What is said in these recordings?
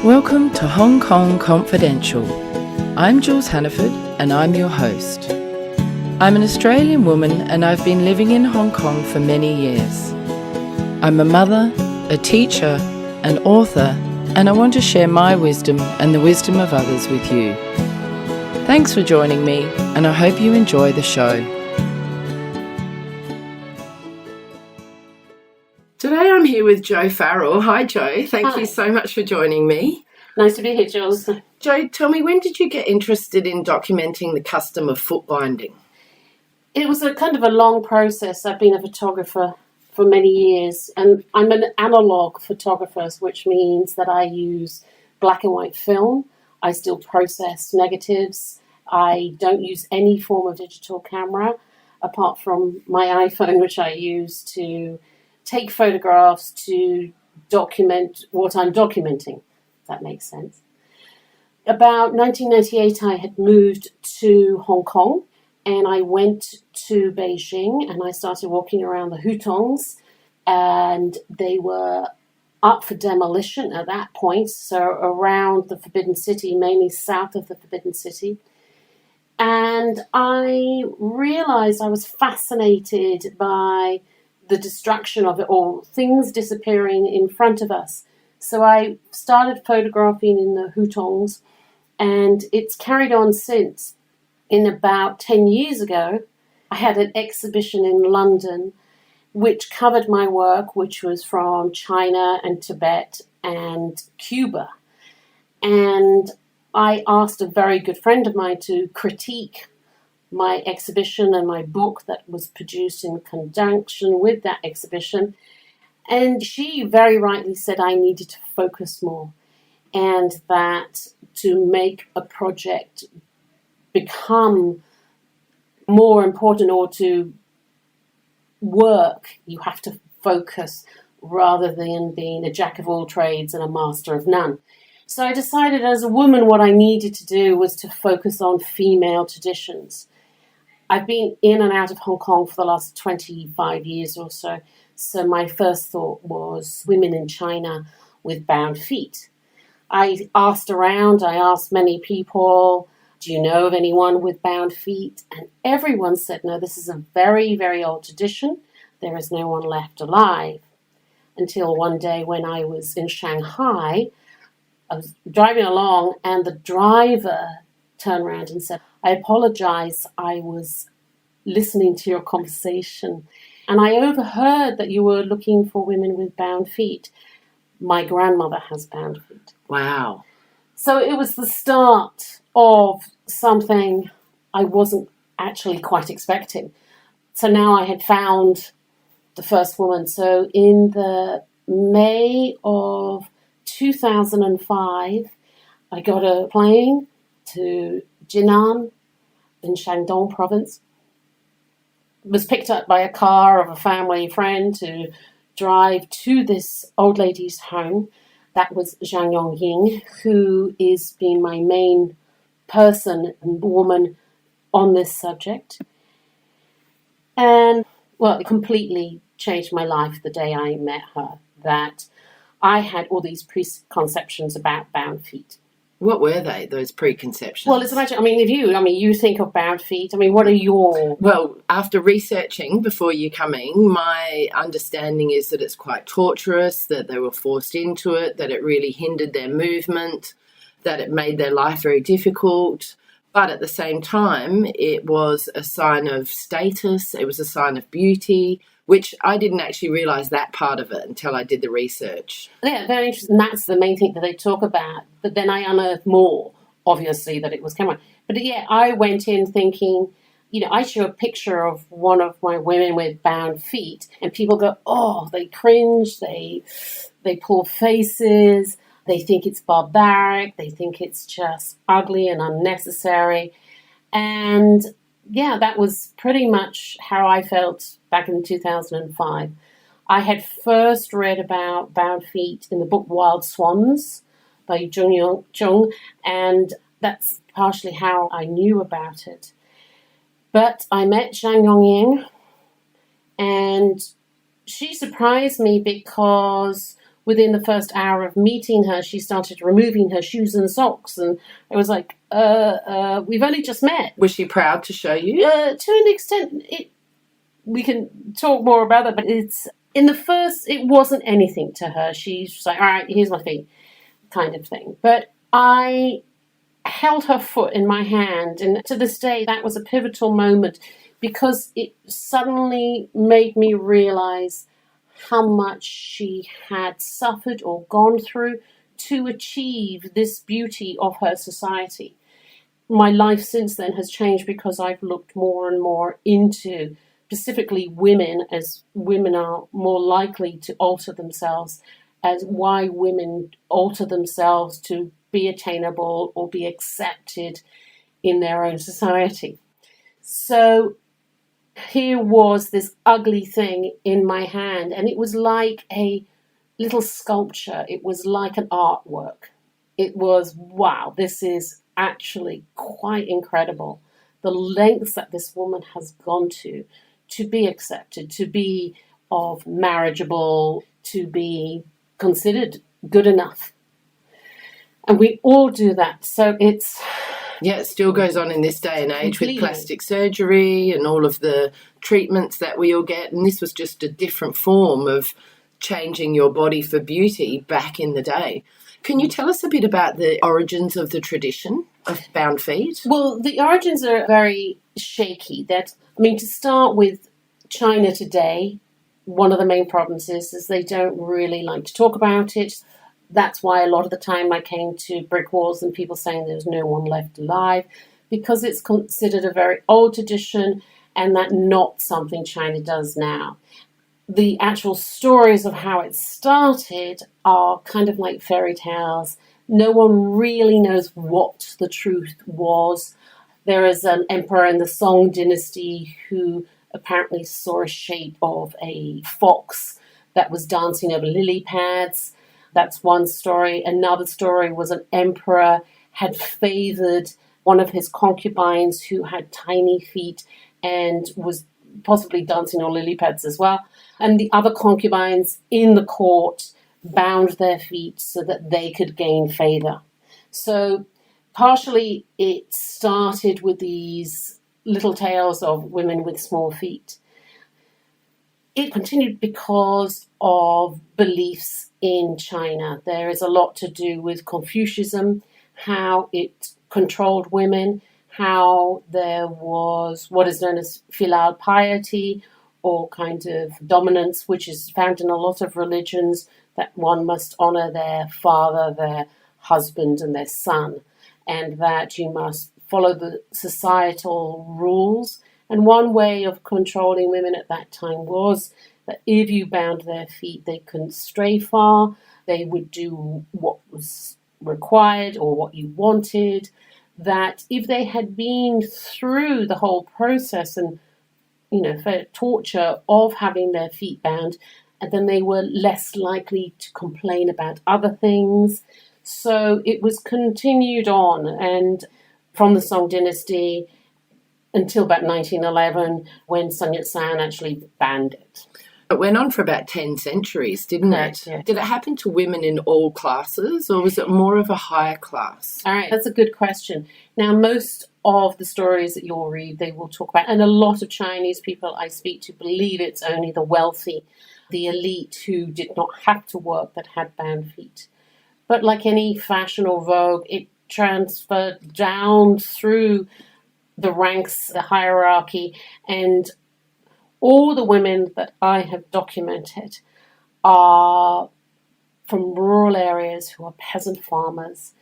Welcome to Hong Kong Confidential. I'm Jules Hannaford and I'm your host. I'm an Australian woman and I've been living in Hong Kong for many years. I'm a mother, a teacher, an author, and I want to share my wisdom and the wisdom of others with you. Thanks for joining me and I hope you enjoy the show. Today I'm here with Jo Farrell. Hi Jo, thank you so much for joining me. Nice to be here, Jules. Jo, tell me, when did you get interested in documenting the custom of foot binding? It was a kind of a long process. I've been a photographer for many years, and I'm an analog photographer, which means that I use black and white film. I still process negatives. I don't use any form of digital camera apart from my iPhone, which I use to take photographs to document what I'm documenting, if that makes sense. About 1998, I had moved to Hong Kong and I went to Beijing and I started walking around the hutongs, and they were up for demolition at that point, so around the Forbidden City, mainly south of the Forbidden City. And I realized I was fascinated by the destruction of it all, things disappearing in front of us. So I started photographing in the hutongs, and it's carried on since. In about 10 years ago, I had an exhibition in London which covered my work, which was from China and Tibet and Cuba. And I asked a very good friend of mine to critique my exhibition and my book that was produced in conjunction with that exhibition. And she very rightly said I needed to focus more, and that to make a project become more important or to work, you have to focus rather than being a jack of all trades and a master of none. So I decided as a woman what I needed to do was to focus on female traditions. I've been in and out of Hong Kong for the last 25 years or so. So my first thought was women in China with bound feet. I asked around, I asked many people, do you know of anyone with bound feet? And everyone said, no, this is a very, very old tradition. There is no one left alive. Until one day when I was in Shanghai, I was driving along and the driver turned around and said, I apologize, I was listening to your conversation and I overheard that you were looking for women with bound feet. My grandmother has bound feet. Wow. So it was the start of something I wasn't actually quite expecting. So now I had found the first woman. So in the May of 2005, I got a plane to Jinan in Shandong province. Was picked up by a car of a family friend to drive to this old lady's home. That was Zhang Yongying, who is been my main person and woman on this subject. And, well, it completely changed my life the day I met her, that I had all these preconceptions about bound feet. What were they, those preconceptions? Well, you think of bound feet. What are your... Well, after researching before you coming, my understanding is that it's quite torturous, that they were forced into it, that it really hindered their movement, that it made their life very difficult. But at the same time, it was a sign of status, it was a sign of beauty, which I didn't actually realise that part of it until I did the research. Yeah, very interesting. That's the main thing that they talk about. But then I unearthed more, obviously, that it was camera. But yeah, I went in thinking, I show a picture of one of my women with bound feet, and people go, oh, they cringe, they pull faces, they think it's barbaric, they think it's just ugly and unnecessary. And yeah, that was pretty much how I felt back in 2005. I had first read about bound feet in the book Wild Swans by Jung, and that's partially how I knew about it. But I met Zhang Yongying, and she surprised me because within the first hour of meeting her, she started removing her shoes and socks. And I was like, we've only just met. Was she proud to show you? To an extent, we can talk more about that, but it wasn't anything to her. She's just like, all right, here's my feet, kind of thing. But I held her foot in my hand, and to this day, that was a pivotal moment because it suddenly made me realize how much she had suffered or gone through to achieve this beauty of her society. My life since then has changed because I've looked more and more into specifically women, as women are more likely to alter themselves, as why women alter themselves to be attainable or be accepted in their own society. So here was this ugly thing in my hand, and it was like a little sculpture. It was like an artwork. It was, wow, this is actually quite incredible. The lengths that this woman has gone to be accepted, to be of marriageable, to be considered good enough. And we all do that. So it's... Yeah, it still goes on in this day and age completely. With plastic surgery and all of the treatments that we all get. And this was just a different form of changing your body for beauty back in the day. Can you tell us a bit about the origins of the tradition of bound feet? Well, the origins are very shaky. To start with, China today, one of the main problems is they don't really like to talk about it. That's why a lot of the time I came to brick walls and people saying there's no one left alive, because it's considered a very old tradition and that not something China does now. The actual stories of how it started are kind of like fairy tales. No one really knows what the truth was. There is an emperor in the Song dynasty who apparently saw a shape of a fox that was dancing over lily pads. That's one story. Another story was an emperor had favored one of his concubines who had tiny feet and was possibly dancing on lily pads as well. And the other concubines in the court bound their feet so that they could gain favor. So partially it started with these little tales of women with small feet. It continued because of beliefs in China. There is a lot to do with Confucianism, how it controlled women, how there was what is known as filial piety, or kind of dominance, which is found in a lot of religions, that one must honor their father, their husband, and their son, and that you must follow the societal rules. And one way of controlling women at that time was that if you bound their feet, they couldn't stray far. They would do what was required or what you wanted. That if they had been through the whole process and, for torture of having their feet bound, and then they were less likely to complain about other things. So it was continued on, and from the Song dynasty until about 1911, when Sun Yat-sen actually banned it. It went on for about 10 centuries, didn't it? Yeah. Did it happen to women in all classes, or was it more of a higher class? All right, that's a good question. Now, most of the stories that you'll read, they will talk about, and a lot of Chinese people I speak to believe it's only the wealthy, the elite who did not have to work that had bound feet. But like any fashion or vogue, it transferred down through the ranks, the hierarchy, and all the women that I have documented are from rural areas who are peasant farmers.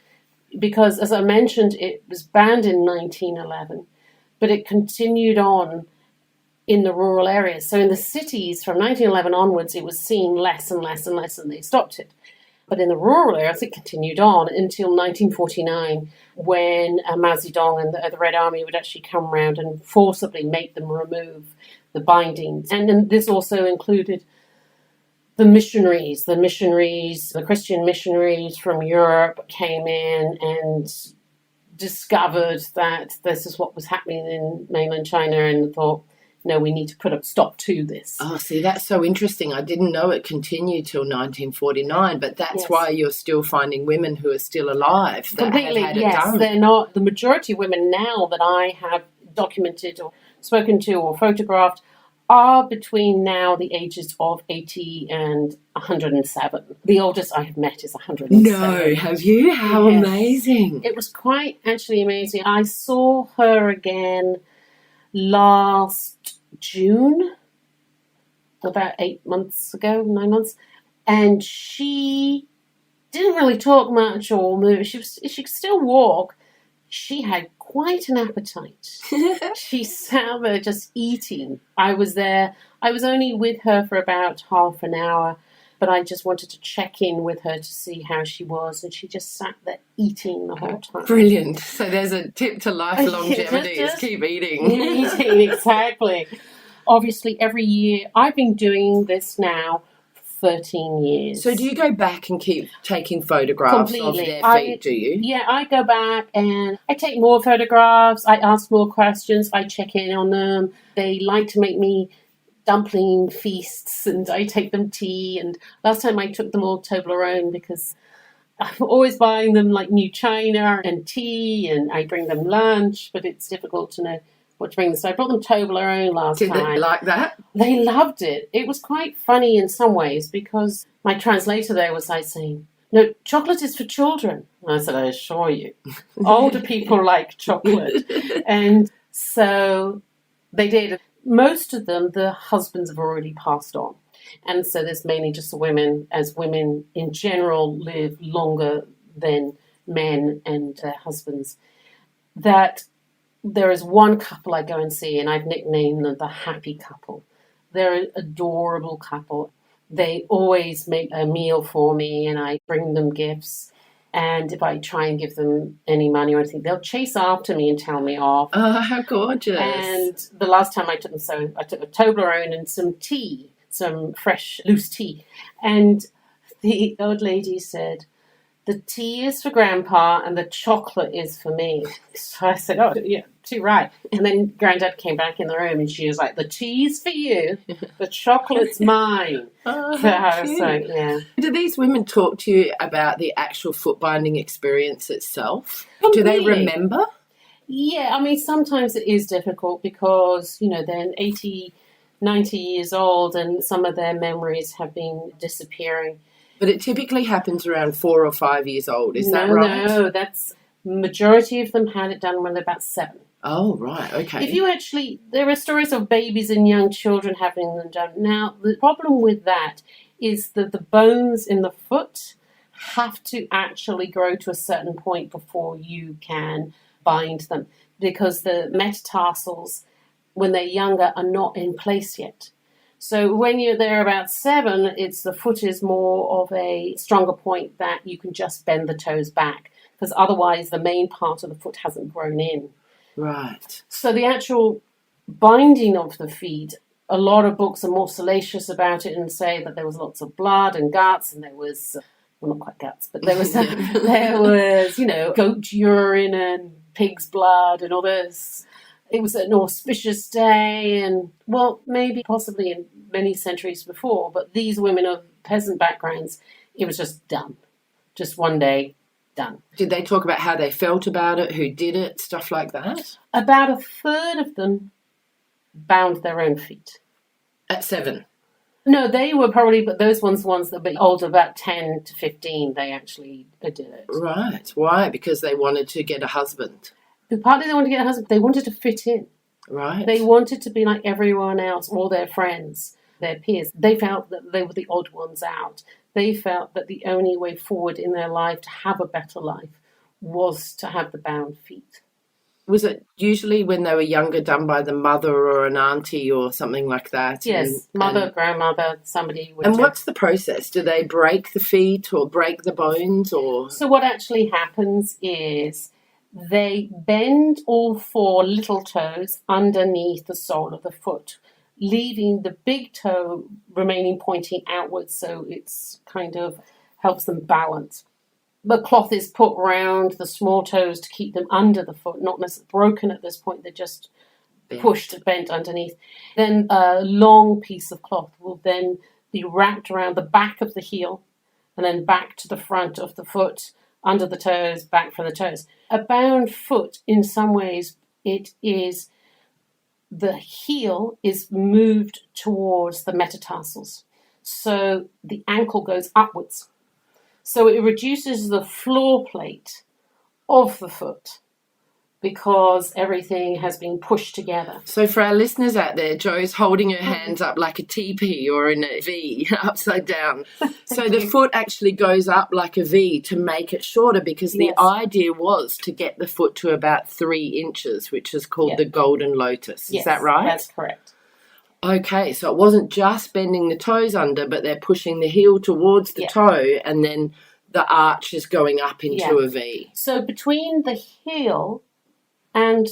Because, as I mentioned, it was banned in 1911, but it continued on in the rural areas. So in the cities, from 1911 onwards, it was seen less and less and less, and they stopped it. But in the rural areas, it continued on until 1949, when Mao Zedong and the Red Army would actually come around and forcibly make them remove the bindings. And then this also included the Christian missionaries from Europe came in and discovered that this is what was happening in mainland China and thought, no, we need to put a stop to this. Oh, see, that's so interesting. I didn't know it continued till 1949, but that's why you're still finding women who are still alive that Completely, have had yes. it done. They're not, the majority of women now that I have documented or spoken to or photographed are between now the ages of 80 and 107. The oldest I have met is 107. No, have you? How amazing. It was quite actually amazing. I saw her again last June, about 9 months, and she didn't really talk much or move. She could still walk. She had quite an appetite. She sat there just eating. I was there. I was only with her for about half an hour, but I just wanted to check in with her to see how she was, and she just sat there eating the whole time. Brilliant. So there's a tip to life longevity is keep eating. Eating, exactly. Obviously, every year, I've been doing this now 13 years. So do you go back and keep taking photographs of their feet, do you? Yeah, I go back and I take more photographs, I ask more questions, I check in on them. They like to make me dumpling feasts and I take them tea. And last time I took them all Toblerone because I'm always buying them like new china and tea, and I bring them lunch, but it's difficult to know what to bring them. So I brought them Toblerone last time. Did they like that? They loved it. It was quite funny in some ways because my translator there was like saying, no, chocolate is for children. And I said, I assure you, older people like chocolate. And so they did. Most of them, the husbands have already passed on. And so there's mainly just the women, as women in general live longer than men and their husbands, that there is one couple I go and see, and I've nicknamed them the happy couple. They're an adorable couple. They always make a meal for me, and I bring them gifts. And if I try and give them any money or anything, they'll chase after me and tell me off. Oh, how gorgeous. And the last time I took them, so I took a Toblerone and some tea, some fresh, loose tea. And the old lady said, the tea is for Grandpa and the chocolate is for me. So I said, oh, yeah, too right. And then Granddad came back in the room and she was like, the tea's for you, the chocolate's mine. Oh, so I was like, yeah. Do these women talk to you about the actual foot binding experience itself? Do they remember? Yeah, I mean, sometimes it is difficult because, you know, they're 80, 90 years old and some of their memories have been disappearing. But it typically happens around 4 or 5 years old, is that right? No, that's majority of them had it done when they're about 7. Oh, right, okay. If you actually, there are stories of babies and young children having them done. Now, the problem with that is that the bones in the foot have to actually grow to a certain point before you can bind them, because the metatarsals, when they're younger, are not in place yet. So when you're there about 7, it's the foot is more of a stronger point that you can just bend the toes back, because otherwise the main part of the foot hasn't grown in. Right. So the actual binding of the feet, a lot of books are more salacious about it and say that there was lots of blood and guts, and there was, well, not quite guts, but there was, there was, you know, goat urine and pig's blood and all this. It was an auspicious day, and, well, maybe possibly in many centuries before, but these women of peasant backgrounds, it was just done. Just one day, done. Did they talk about how they felt about it, who did it, stuff like that? About a third of them bound their own feet. At 7? No, they were probably, but those ones that were older, about 10 to 15, they actually did it. Right. Why? Because they wanted to get a husband. Partly they wanted to get a husband, they wanted to fit in. Right. They wanted to be like everyone else, all their friends, their peers. They felt that they were the odd ones out. They felt that the only way forward in their life to have a better life was to have the bound feet. Was it usually when they were younger done by the mother or an auntie or something like that? Yes, mother, grandmother, somebody would. And what's the process? Do they break the feet or break the bones? Or So what actually happens is they bend all 4 little toes underneath the sole of the foot, leaving the big toe remaining pointing outwards, so it's kind of helps them balance. The cloth is put round the small toes to keep them under the foot, not necessarily broken at this point, they're just bent underneath. Then a long piece of cloth will then be wrapped around the back of the heel and then back to the front of the foot, under the toes, back from the toes. A bound foot, in some ways, it is the heel is moved towards the metatarsals. So the ankle goes upwards. So it reduces the floor plate of the foot because everything has been pushed together. So for our listeners out there, Jo's holding her hands up like a teepee or in a V, upside down. So the foot actually goes up like a V to make it shorter, because the idea was to get the foot to about 3 inches, which is called the golden lotus. Is that right? That's correct. Okay, so it wasn't just bending the toes under, but they're pushing the heel towards the toe, and then the arch is going up into a V. So between the heel and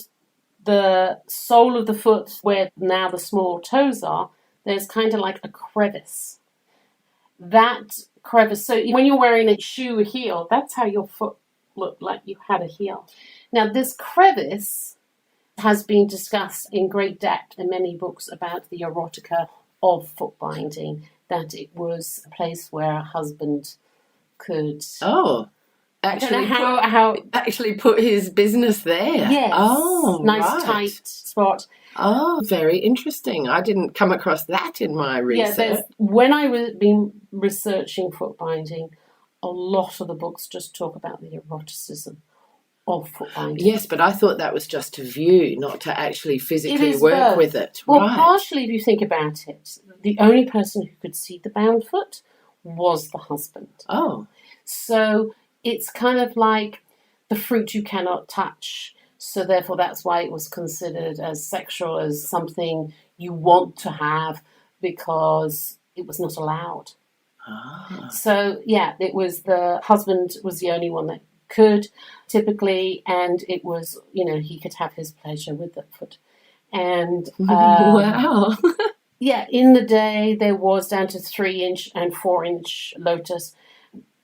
the sole of the foot, where now the small toes are, there's kind of like a crevice. That crevice, so when you're wearing a shoe heel, that's how your foot looked, like you had a heel. Now this crevice has been discussed in great depth in many books about the erotica of foot binding, that it was a place where a husband could... Actually put his business there. Yes. Oh, nice tight spot. Oh, very interesting. I didn't come across that in my research. Yeah, when I was been researching foot binding, a lot of the books just talk about the eroticism of foot binding. Yes, but I thought that was just to view, not to actually physically work with it. Well, partially, if you think about it, the only person who could see the bound foot was the husband. Oh. So it's kind of like the fruit you cannot touch. So therefore, that's why it was considered as sexual, as something you want to have, because it was not allowed. Ah. So, yeah, it was the husband was the only one that could, typically, and it was, he could have his pleasure with the foot. And wow. Yeah, in the day, there was down to 3-inch and 4-inch lotus.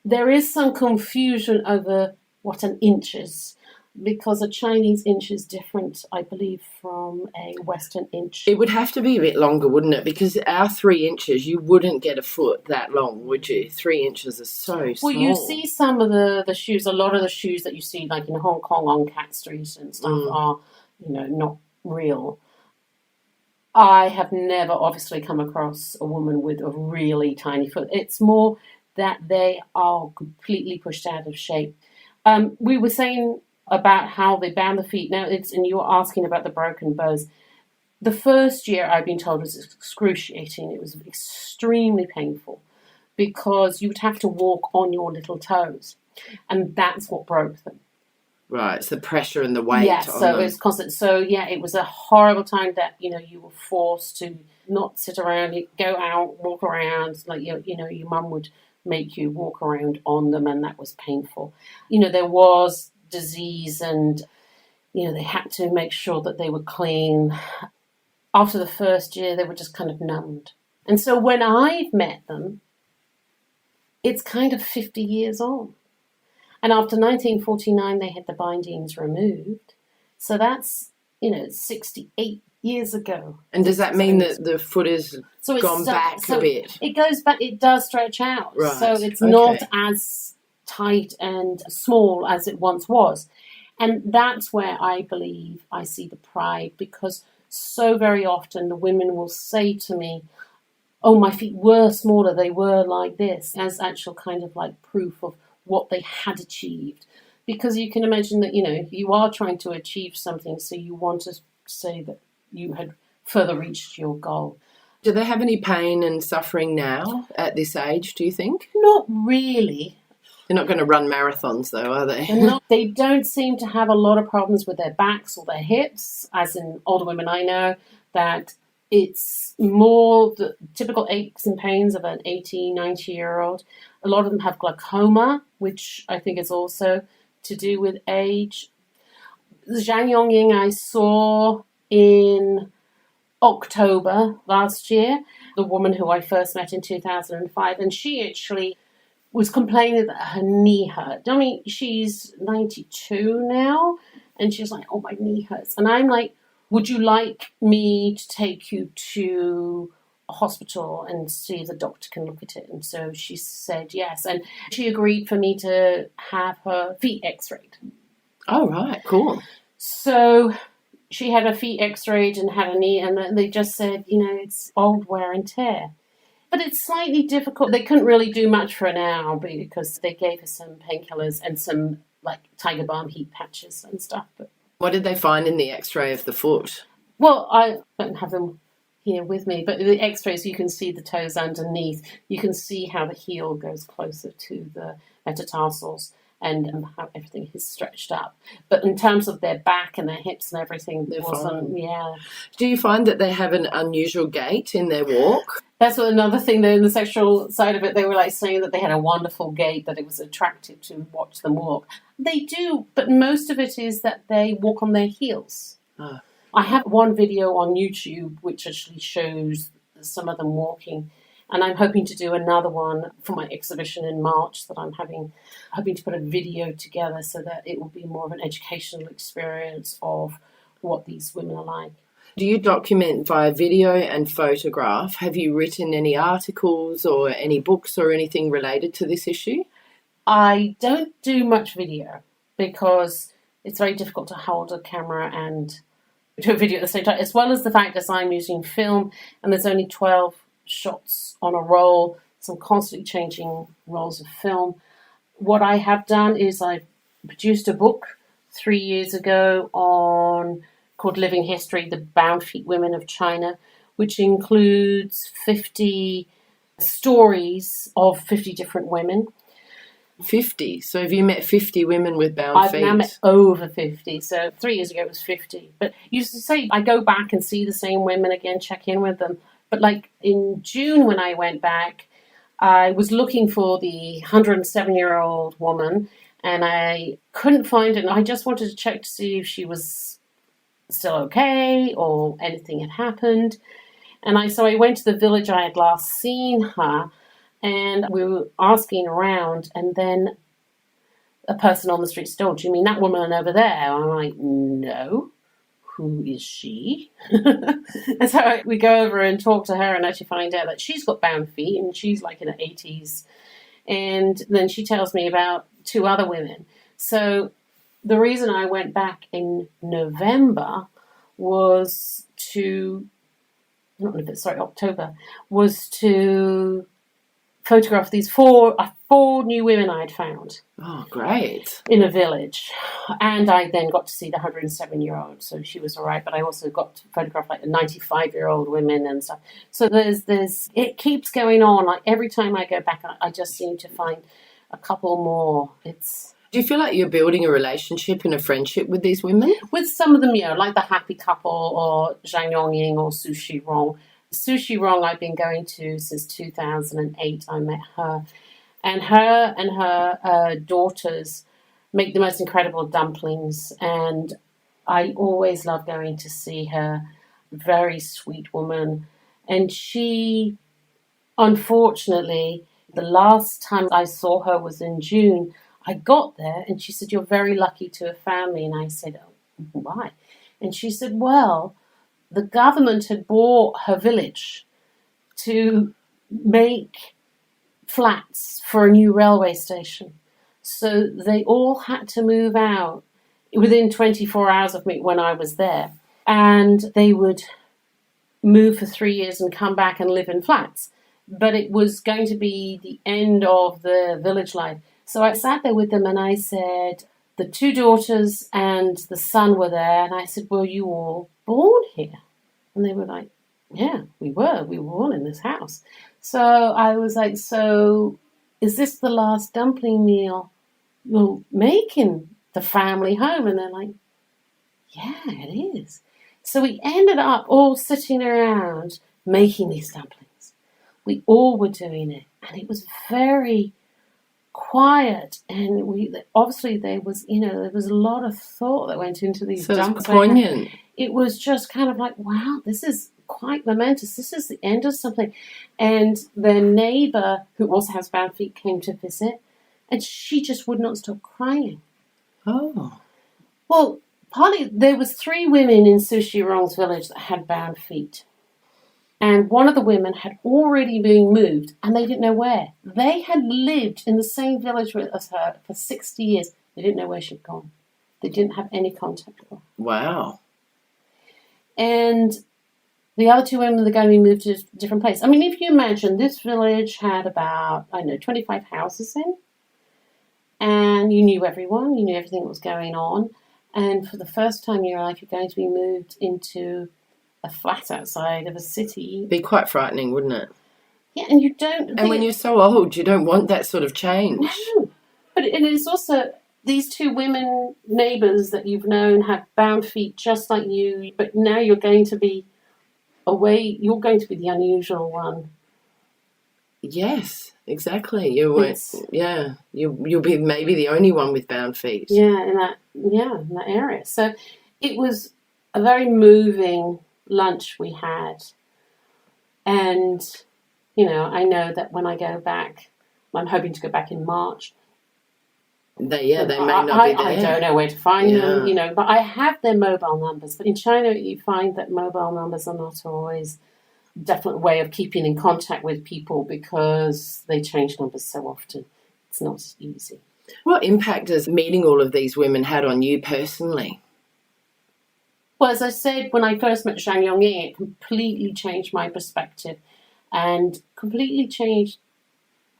There is some confusion over what an inch is, because a Chinese inch is different, I believe, from a Western inch. It would have to be a bit longer, wouldn't it? Because our 3 inches, you wouldn't get a foot that long, would you? 3 inches are so small. Well, you see some of the shoes, a lot of the shoes that you see, like in Hong Kong on Cat Street and stuff, are, not real. I have never obviously come across a woman with a really tiny foot. It's more that they are completely pushed out of shape. We were saying about how they bound the feet. Now, and you were asking about the broken bows. The first year, I've been told, was excruciating. It was extremely painful because you would have to walk on your little toes, and that's what broke them. Right, it's the pressure and the weight. Yeah, so it's constant. So, yeah, it was a horrible time that, you were forced to not sit around, go out, walk around, like, your mum would make you walk around on them, and that was painful. There was disease, and they had to make sure that they were clean. After the first year, they were just kind of numbed. And so when I've met them, it's kind of 50 years on. And after 1949, they had the bindings removed. So that's 68 years ago. And does that mean that the foot has gone back a bit? It goes back, it does stretch out. Right. So it's not as tight and small as it once was. And that's where I believe I see the pride, because so very often the women will say to me, oh, my feet were smaller, they were like this, as actual kind of like proof of what they had achieved. Because you can imagine that, you are trying to achieve something, so you want to say that you had further reached your goal. Do they have any pain and suffering now at this age, do you think? Not really. They're not going to run marathons, though, are they? They don't seem to have a lot of problems with their backs or their hips, as in older women I know, that it's more the typical aches and pains of an 80, 90-year-old. A lot of them have glaucoma, which I think is also to do with age. Zhang Yongying I saw in October last year, the woman who I first met in 2005, and she actually was complaining that her knee hurt. I mean, she's 92 now, and she's like, oh, my knee hurts. And I'm like, would you like me to take you to a hospital and see if the doctor can look at it? And so she said yes. And she agreed for me to have her feet x-rayed. Oh, right, cool. So she had her feet x-rayed and had a knee, and they just said, it's old wear and tear. But it's slightly difficult. They couldn't really do much for her now because they gave her some painkillers and some Tiger Balm heat patches and stuff. But what did they find in the x-ray of the foot? Well, I don't have them here with me, but the x-rays, you can see the toes underneath. You can see how the heel goes closer to the metatarsals and how everything is stretched up. But in terms of their back and their hips and everything, there wasn't, yeah. Do you find that they have an unusual gait in their walk? That's another thing, in the sexual side of it, they were saying that they had a wonderful gait, that it was attractive to watch them walk. They do, but most of it is that they walk on their heels. Oh. I have one video on YouTube which actually shows some of them walking, and I'm hoping to do another one for my exhibition in March that I'm hoping to put a video together so that it will be more of an educational experience of what these women are like. Do you document via video and photograph? Have you written any articles or any books or anything related to this issue? I don't do much video because it's very difficult to hold a camera and do a video at the same time, as well as the fact that I'm using film and there's only 12 shots on a roll, so I'm constantly changing rolls of film. What I have done is I've produced a book 3 years ago called Living History, The Bound Feet Women of China, which includes 50 stories of 50 different women. 50? So have you met 50 women with bound feet? I've now met over 50. So 3 years ago it was 50. But you used to say I go back and see the same women again, check in with them. But in June when I went back, I was looking for the 107-year-old woman and I couldn't find it. And I just wanted to check to see if she was still okay or anything had happened. And so I went to the village I had last seen her, and we were asking around, and then a person on the street said, "Oh, do you mean that woman over there?" And I'm like, "No. Who is she?" And so we go over and talk to her and actually find out that she's got bound feet and she's in her 80s. And then she tells me about 2 other women. So the reason I went back in November was October, was to photograph these 4 new women I'd found. Oh, great. In a village. And I then got to see the 107-year-old, so she was all right. But I also got to photograph the 95-year-old women and stuff. So it keeps going on. Every time I go back, I just seem to find a couple more. Do you feel like you're building a relationship and a friendship with these women? With some of them, like the Happy Couple or Zhang Yongying or Sushi Rong. Sushi Rong I've been going to since 2008. I met her. And her daughters make the most incredible dumplings. And I always love going to see her. Very sweet woman. And she, unfortunately, the last time I saw her was in June. I got there and she said, "You're very lucky to have found me." And I said, "Oh, why?" And she said, "Well, the government had bought her village to make flats for a new railway station. So they all had to move out within 24 hours of me when I was there. And they would move for 3 years and come back and live in flats. But it was going to be the end of the village life. So I sat there with them and I said, the 2 daughters and the son were there. And I said, "Were you all born here?" And they were like, "Yeah, we were. We were all in this house." So I was like, "So is this the last dumpling meal you'll make in the family home?" And they're like, "Yeah, it is." So we ended up all sitting around making these dumplings. We all were doing it. And it was very quiet. And obviously there was a lot of thought that went into these dumplings. So it's poignant. It was just kind of like, wow, this is quite momentous. This is the end of something. And their neighbour, who also has bound feet, came to visit, and she just would not stop crying. Oh. Well, Partly, there was 3 women in Sushirong's village that had bound feet. And one of the women had already been moved, and they didn't know where. They had lived in the same village as her for 60 years. They didn't know where she'd gone. They didn't have any contact with her. Wow. And the other 2 women are going to be moved to a different place. I mean, if you imagine, this village had about, 25 houses in. And you knew everyone. You knew everything that was going on. And for the first time in your life, you're going to be moved into a flat outside of a city. It'd be quite frightening, wouldn't it? Yeah, and you don't... And when you're so old, you don't want that sort of change. No. But it is also... These 2 women neighbours that you've known have bound feet just like you, but now you're going to be away. You're going to be the unusual one. Yes, exactly. You'll be maybe the only one with bound feet. Yeah, in that area. So it was a very moving lunch we had, and I know that when I go back, I'm hoping to go back in March. They may not be there. I don't know where to find them, but I have their mobile numbers. But in China, you find that mobile numbers are not always a definite way of keeping in contact with people because they change numbers so often. It's not easy. What impact has meeting all of these women had on you personally? Well, as I said, when I first met Zhang Yongying, it completely changed my perspective and completely changed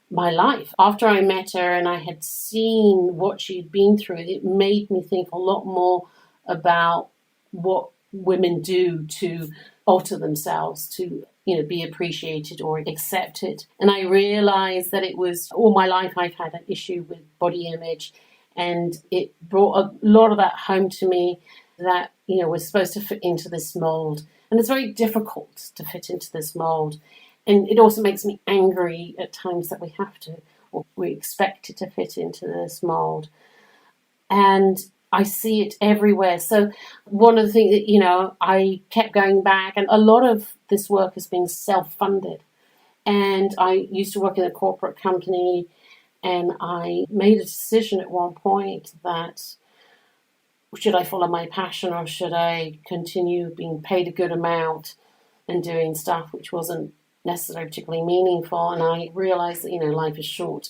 my life. After I met her and I had seen what she'd been through, it made me think a lot more about what women do to alter themselves, to be appreciated or accepted. And I realized that it was all my life I've had an issue with body image, and it brought a lot of that home to me, that we're supposed to fit into this mold, and it's very difficult to fit into this mold. And it also makes me angry at times that we have to, or we're expected to fit into this mold. And I see it everywhere. So one of the things that, I kept going back, and a lot of this work has been self-funded. And I used to work in a corporate company, and I made a decision at one point that should I follow my passion or should I continue being paid a good amount and doing stuff which wasn't necessarily particularly meaningful. And I realized that, life is short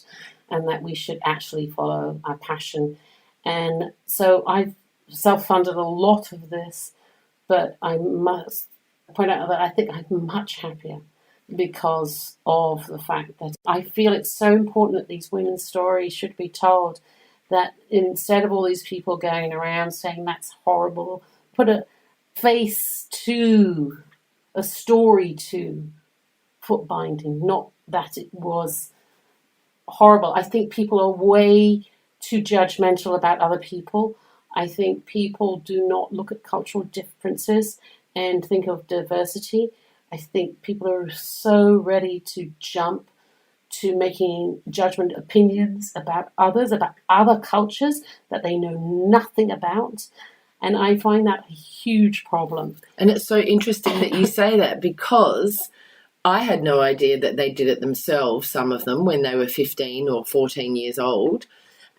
and that we should actually follow our passion. And so I've self-funded a lot of this, but I must point out that I think I'm much happier because of the fact that I feel it's so important that these women's stories should be told, that instead of all these people going around saying that's horrible, put a face to, a story to foot binding, not that it was horrible. I think people are way too judgmental about other people. I think people do not look at cultural differences and think of diversity. I think people are so ready to jump to making judgment opinions about others, about other cultures that they know nothing about. And I find that a huge problem. And it's so interesting that you say that, because I had no idea that they did it themselves, some of them, when they were 15 or 14 years old.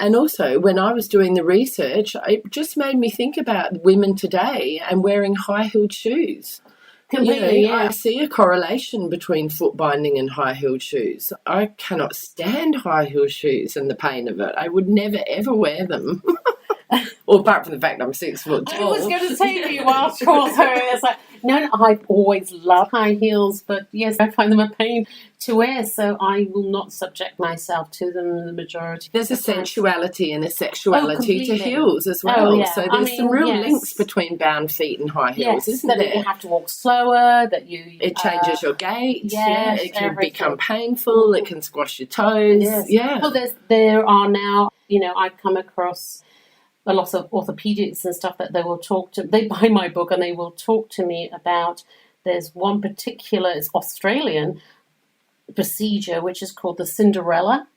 And also, when I was doing the research, it just made me think about women today and wearing high-heeled shoes. Completely, yeah. I see a correlation between foot binding and high-heeled shoes. I cannot stand high-heeled shoes and the pain of it. I would never, ever wear them. Well, apart from the fact I'm 6 foot tall. I was going to say to you whilst it's like, no, I've always loved high heels, but yes, I find them a pain to wear, so I will not subject myself to them in the majority. There's a sensuality and a sexuality to heels as well. Yeah. So there's some real links between bound feet and high heels, isn't there? You have to walk slower, that you... It changes your gait. Yes, it can become painful. It can squash your toes. Yes. Yeah. Well, there are now, I've come across a lot of orthopedics and stuff that they buy my book and they will talk to me about. There's one particular, it's Australian procedure, which is called the Cinderella.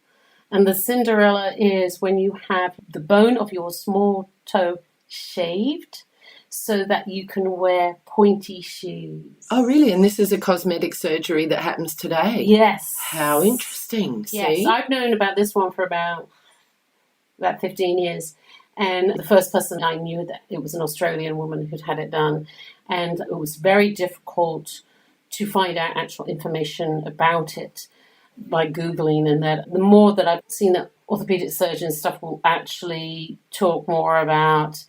And the Cinderella is when you have the bone of your small toe shaved so that you can wear pointy shoes. Oh, really? And this is a cosmetic surgery that happens today? Yes. How interesting. Yes, See? I've known about this one for about 15 years. And the first person I knew, that it was an Australian woman who'd had it done. And it was very difficult to find out actual information about it by Googling. And that the more that I've seen that orthopedic surgeons stuff will actually talk more about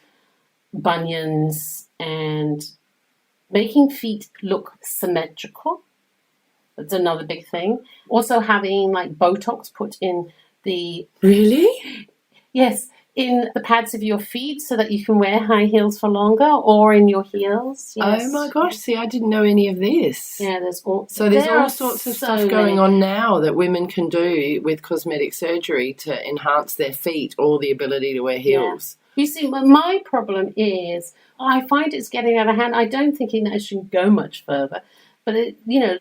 bunions and making feet look symmetrical. That's another big thing. Also having like Botox put in the... Really? Yes, in the pads of your feet so that you can wear high heels for longer, or in your heels. Yes. Oh my gosh, see, I didn't know any of this. Yeah, there's all sorts of stuff going on now that women can do with cosmetic surgery to enhance their feet or the ability to wear heels. Yeah. You see, my problem is I find it's getting out of hand. I don't think it should go much further. But,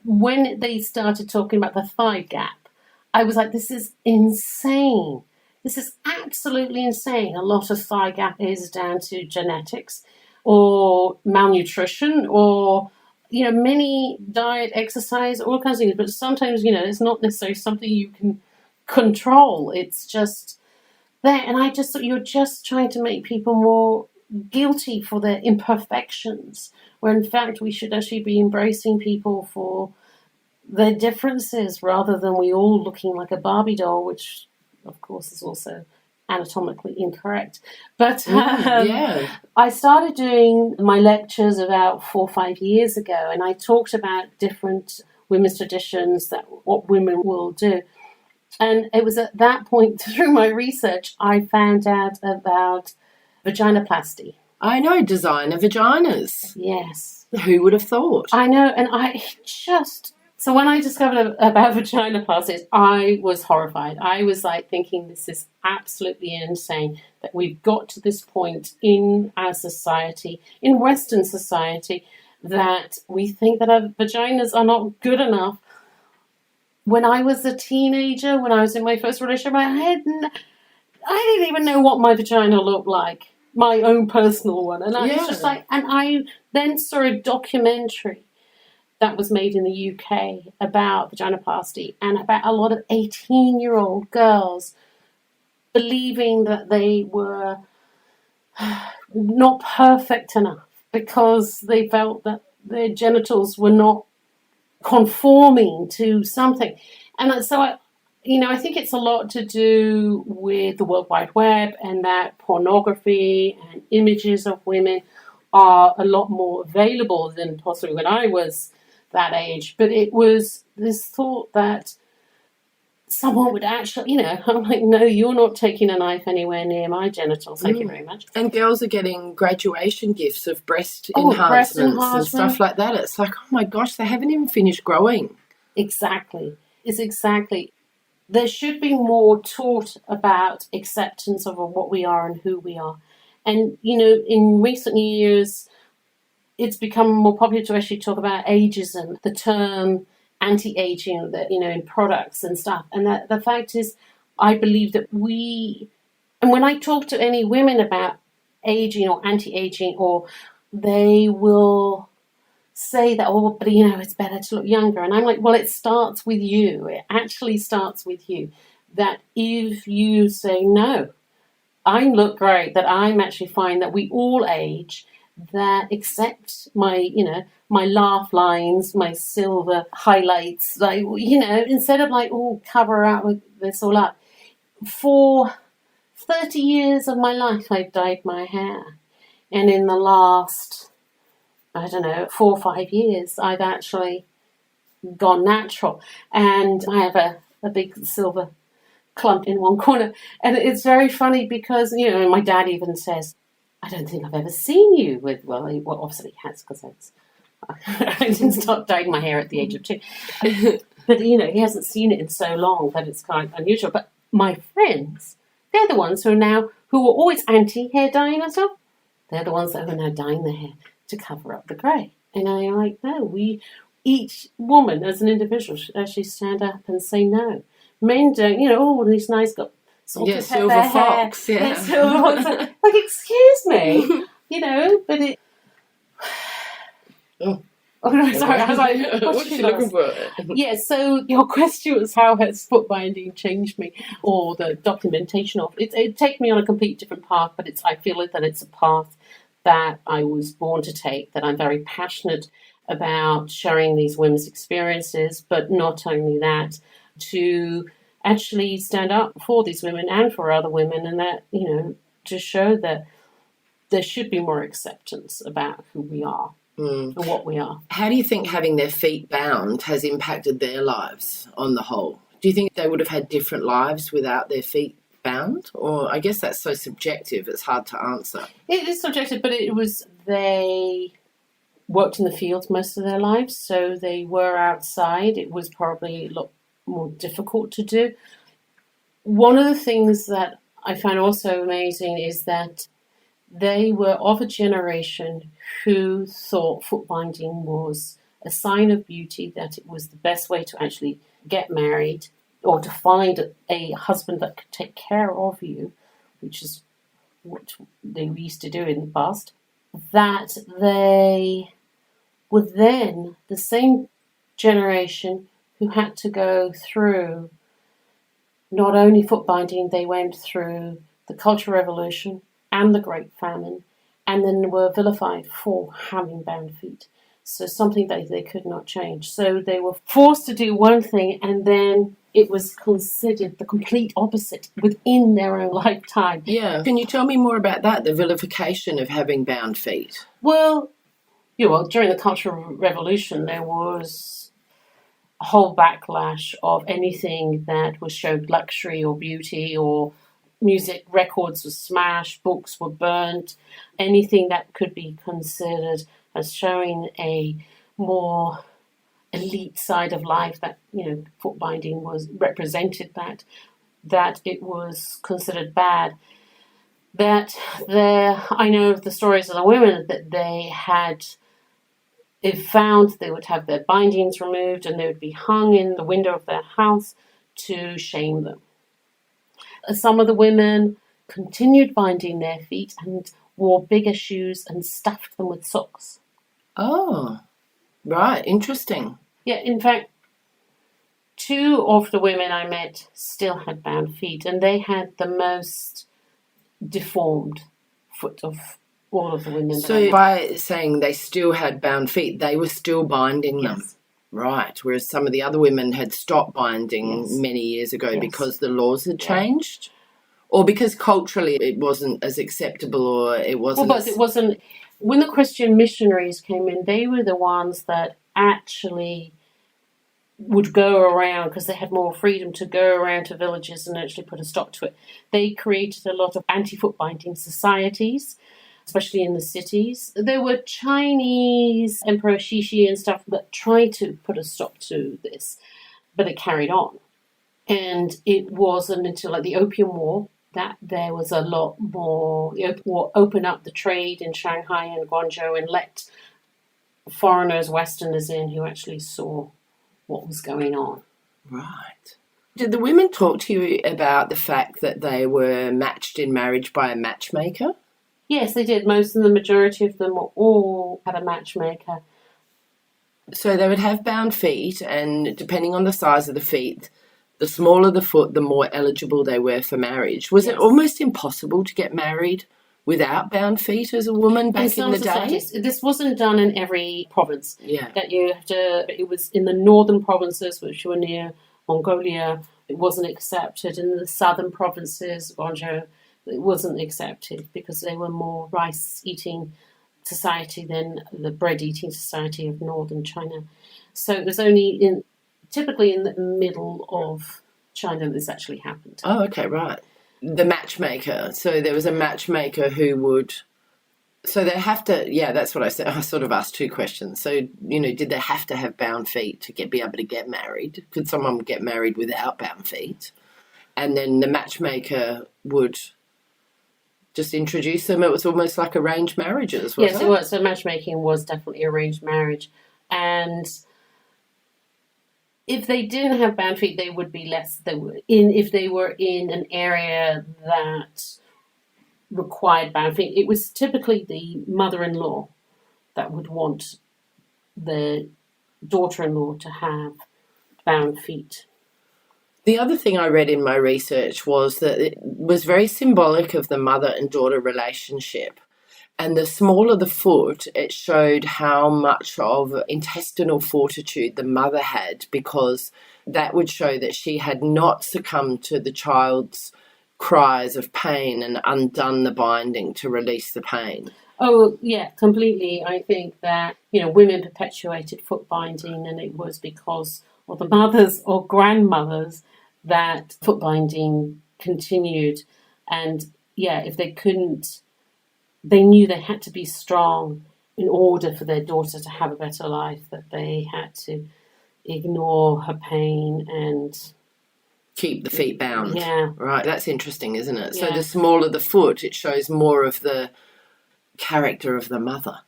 when they started talking about the thigh gap, I was like, this is insane. This is absolutely insane. A lot of thigh gap is down to genetics or malnutrition or, many diet, exercise, all kinds of things. But sometimes, it's not necessarily something you can control. It's just there. And I just thought you're just trying to make people more guilty for their imperfections, where in fact we should actually be embracing people for their differences rather than we all looking like a Barbie doll, which of course is also anatomically incorrect. But I started doing my lectures about 4 or 5 years ago, and I talked about different women's traditions, that what women will do. And it was at that point, through my research, I found out about vaginoplasty. I know, designer vaginas. Yes. Who would have thought? I know, and so when I discovered about vaginoplasty, I was horrified. I was like thinking, this is absolutely insane that we've got to this point in our society, in Western society, that we think that our vaginas are not good enough. When I was a teenager, when I was in my first relationship, I didn't even know what my vagina looked like, my own personal one. And I was just like, and I then saw a documentary that was made in the UK about vaginoplasty and about a lot of 18-year-old girls believing that they were not perfect enough because they felt that their genitals were not conforming to something. And so I think it's a lot to do with the World Wide Web, and that pornography and images of women are a lot more available than possibly when I was that age. But it was this thought that someone would actually, I'm like, no, you're not taking a knife anywhere near my genitals. Thank you very much. And girls are getting graduation gifts of breast enhancements and stuff like that. It's like, oh my gosh, they haven't even finished growing. Exactly. There should be more taught about acceptance of what we are and who we are. And, in recent years, it's become more popular to actually talk about ageism, the term anti-aging, in products and stuff. And that the fact is, I believe that and when I talk to any women about aging or anti-aging, or they will say that, but it's better to look younger. And I'm like, well, it starts with you. It actually starts with you. That if you say, no, I look great, that I'm actually fine, that we all age, that accept my, my laugh lines, my silver highlights, like, instead of like, cover up with this all up. For 30 years of my life, I've dyed my hair. And in the last, 4 or 5 years, I've actually gone natural. And I have a big silver clump in one corner. And it's very funny because, my dad even says, I don't think I've ever seen you with, well, obviously he has, because I didn't start dyeing my hair at the age of 2. But, he hasn't seen it in so long that it's kind of unusual. But my friends, they're the ones who were always anti-hair dyeing and stuff. They're the ones that are now dyeing their hair to cover up the grey. And I'm like, no, each woman as an individual should actually stand up and say no. Men don't, these nice got silver fox, yeah. Silver fox. Like, excuse me, but it... Oh, no, sorry. I was like, What's she looking for? Yeah, so your question was how has foot binding changed me, or the documentation of it. It takes me on a complete different path, but I feel that it's a path that I was born to take, that I'm very passionate about sharing these women's experiences, but not only that, to actually stand up for these women and for other women, and that, to show that there should be more acceptance about who we are. And what we are. How do you think having their feet bound has impacted their lives on the whole? Do you think they would have had different lives without their feet bound? Or I guess that's so subjective, it's hard to answer. It is subjective, but they worked in the fields most of their lives, so they were outside. It was probably a lot more difficult to do. One of the things that I find also amazing is that they were of a generation who thought foot binding was a sign of beauty, that it was the best way to actually get married or to find a husband that could take care of you, which is what they used to do in the past. That they were then the same generation who had to go through not only foot binding, they went through the Cultural Revolution and the Great Famine, and then were vilified for having bound feet. So something that they could not change. So they were forced to do one thing, and then it was considered the complete opposite within their own lifetime. Yeah. Can you tell me more about that, the vilification of having bound feet? Well, during the Cultural Revolution, there was a whole backlash of anything that was showed luxury or beauty, or music records were smashed, books were burnt, anything that could be considered as showing a more elite side of life, that, foot binding represented that it was considered bad. I know of the stories of the women that if found, they would have their bindings removed and they would be hung in the window of their house to shame them. Some of the women continued binding their feet and wore bigger shoes and stuffed them with socks. Oh, right. Interesting. Yeah, in fact, 2 of the women I met still had bound feet, and they had the most deformed foot of all of the women. So by saying they still had bound feet, they were still binding them. Yes. Right, whereas some of the other women had stopped binding many years ago because the laws had changed? Or because culturally it wasn't as acceptable, or it wasn't... Well, but it wasn't... When the Christian missionaries came in, they were the ones that actually would go around, because they had more freedom to go around to villages and actually put a stop to it. They created a lot of anti-foot binding societies, especially in the cities. There were Chinese Emperor Shishi and stuff that tried to put a stop to this, but it carried on. And it wasn't until the Opium War that there was a lot more. The Opium War opened up the trade in Shanghai and Guangzhou and let foreigners, Westerners in who actually saw what was going on. Right. Did the women talk to you about the fact that they were matched in marriage by a matchmaker? Yes, they did. The majority of them all had a matchmaker. So they would have bound feet, and depending on the size of the feet, the smaller the foot, the more eligible they were for marriage. Was it almost impossible to get married without bound feet as a woman back in the day? This wasn't done in every province. Yeah. It was in the northern provinces, which were near Mongolia. It wasn't accepted. In the southern provinces, Guangzhou, it wasn't accepted because they were more rice-eating society than the bread-eating society of northern China. So it was only typically in the middle of China this actually happened. Oh, okay, right. The matchmaker. So there was a matchmaker who would... So they have to... Yeah, that's what I said. I sort of asked 2 questions. So, did they have to have bound feet to be able to get married? Could someone get married without bound feet? And then the matchmaker would just introduce them. It was almost like arranged marriages, wasn't it? Yes, it was. So matchmaking was definitely arranged marriage. And if they didn't have bound feet, they would be less. If they were in an area that required bound feet, it was typically the mother-in-law that would want the daughter-in-law to have bound feet. The other thing I read in my research was that it was very symbolic of the mother and daughter relationship. And the smaller the foot, it showed how much of intestinal fortitude the mother had, because that would show that she had not succumbed to the child's cries of pain and undone the binding to release the pain. Oh, yeah, completely. I think that, women perpetuated foot binding, and it was because of the mothers or grandmothers that foot binding continued. And, if they couldn't, they knew they had to be strong in order for their daughter to have a better life, that they had to ignore her pain and keep the feet bound. Yeah. Right, that's interesting, isn't it? Yeah. So the smaller the foot, it shows more of the character of the mother.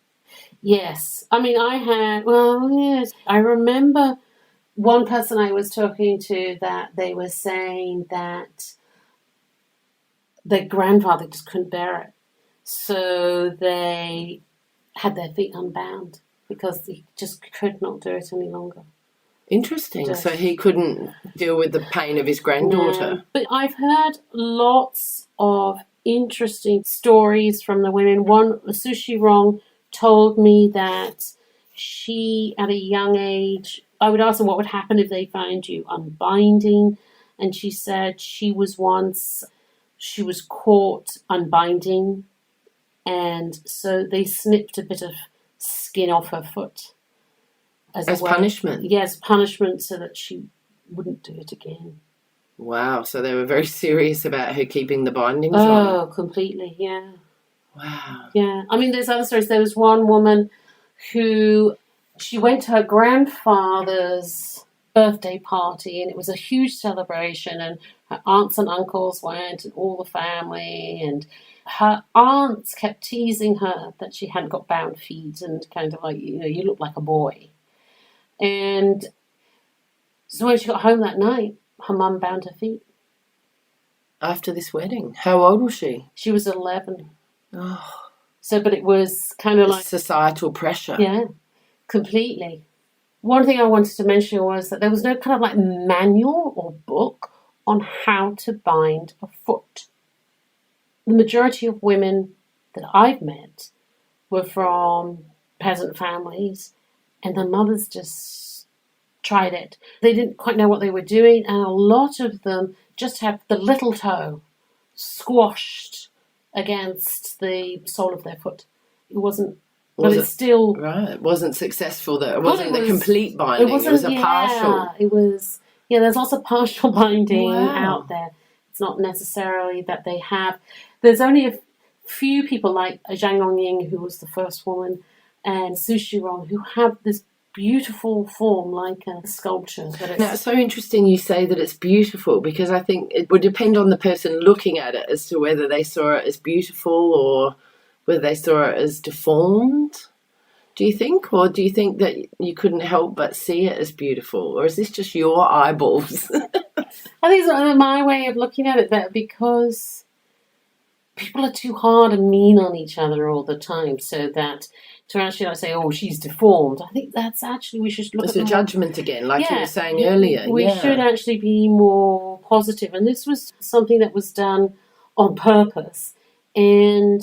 Yes. I mean, I remember one person I was talking to that they were saying that their grandfather just couldn't bear it. So they had their feet unbound because he just could not do it any longer. Interesting. So he couldn't deal with the pain of his granddaughter. No. But I've heard lots of interesting stories from the women. One, Sushi Rong, told me that she, at a young age, I would ask her what would happen if they found you unbinding. And she said she was caught unbinding. And so they snipped a bit of skin off her foot. As punishment? Yes, punishment, so that she wouldn't do it again. Wow, so they were very serious about her keeping the bindings on. Oh, completely, yeah. Wow. Yeah, I mean, there's other stories. There was one woman who, she went to her grandfather's birthday party, and it was a huge celebration, and her aunts and uncles went, and all the family, and her aunts kept teasing her that she hadn't got bound feet, and kind of like, you look like a boy. And so when she got home that night, her mum bound her feet. After this wedding? How old was she? She was 11. Oh. So, but it was kind of like... societal pressure. Yeah, completely. One thing I wanted to mention was that there was no kind of like manual or book on how to bind a foot. The majority of women that I've met were from peasant families, and the mothers just tried it. They didn't quite know what they were doing, and a lot of them just had the little toe squashed against the sole of their foot. It wasn't, but it's still... Right, it wasn't successful though. It wasn't the complete binding, it was a partial. It was, there's also partial binding out there. It's not necessarily that they have... There's only a few people like Zhang Longying, who was the first woman, and Sushi Rong, who have this beautiful form like a sculpture. Now, it's so interesting you say that it's beautiful, because I think it would depend on the person looking at it as to whether they saw it as beautiful or whether they saw it as deformed. Do you think? Or do you think that you couldn't help but see it as beautiful? Or is this just your eyeballs? I think it's my way of looking at it, that because people are too hard and mean on each other all the time, so that to actually say, oh, she's deformed, I think that's actually, we should look at a judgment again, like you were saying earlier. We should actually be more positive. And this was something that was done on purpose. And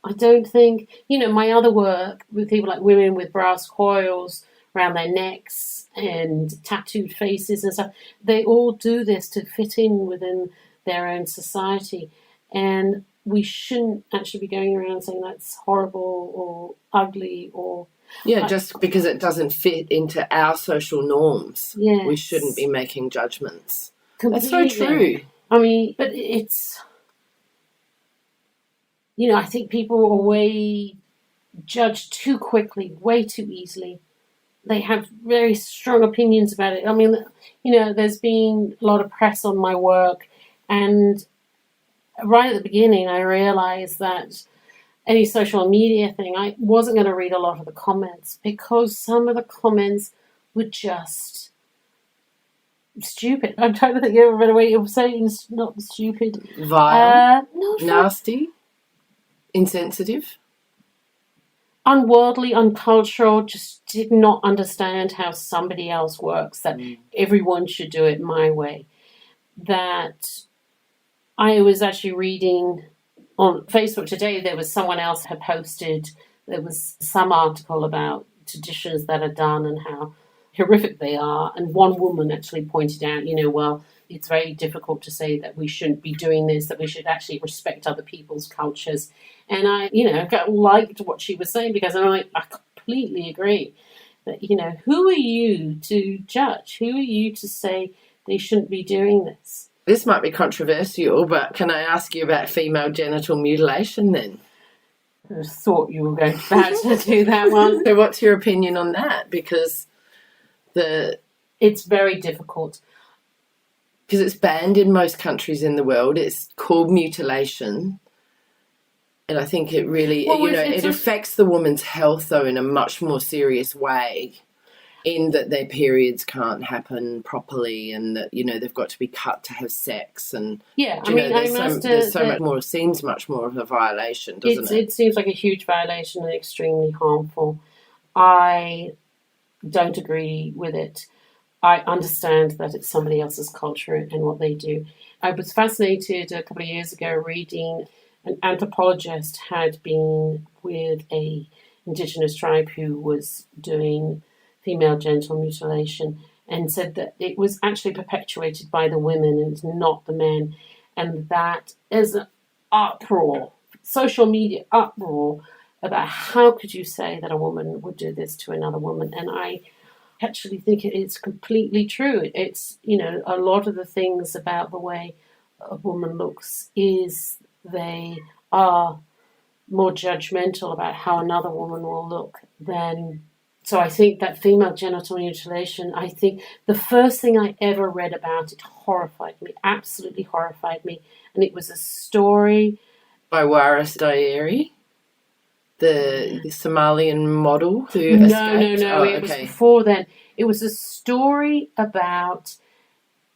I don't think, my other work with people like women with brass coils around their necks and tattooed faces and stuff, they all do this to fit in within their own society. And we shouldn't actually be going around saying that's horrible or ugly or... Yeah, just because it doesn't fit into our social norms. Yes. We shouldn't be making judgments. Completely. That's so true. I mean, but it's... I think people are judge too quickly, way too easily. They have very strong opinions about it. I mean, there's been a lot of press on my work, and right at the beginning, I realized that any social media thing, I wasn't going to read a lot of the comments, because some of the comments were just stupid. I'm trying to think of a better way of saying it's not stupid. Vile? Nasty? Insensitive? unworldly, uncultural, just did not understand how somebody else works, that everyone should do it my way. That I was actually reading on Facebook today, there was someone else had posted, there was some article about traditions that are done and how horrific they are. And one woman actually pointed out, well, it's very difficult to say that we shouldn't be doing this, that we should actually respect other people's cultures. And I, liked what she was saying, because I completely agree that, who are you to judge? Who are you to say they shouldn't be doing this? This might be controversial, but can I ask you about female genital mutilation then? I thought you were going to do that one. So what's your opinion on that? Because it's very difficult. Because it's banned in most countries in the world. It's called mutilation. And I think it really, it affects the woman's health, though, in a much more serious way, in that their periods can't happen properly, and that, they've got to be cut to have sex. And, there's so much more, it seems much more of a violation, doesn't it? It seems like a huge violation and extremely harmful. I don't agree with it. I understand that it's somebody else's culture and what they do. I was fascinated a couple of years ago reading an anthropologist had been with a indigenous tribe who was doing female genital mutilation, and said that it was actually perpetuated by the women and it's not the men, and that there's an uproar, social media uproar, about how could you say that a woman would do this to another woman. And I actually think it's completely true. It's, a lot of the things about the way a woman looks is they are more judgmental about how another woman will look than... So I think that female genital mutilation, I think the first thing I ever read about it horrified me, absolutely horrified me. And it was a story... By Waris Diary? The Somalian model who escaped? No. It was before then. It was a story about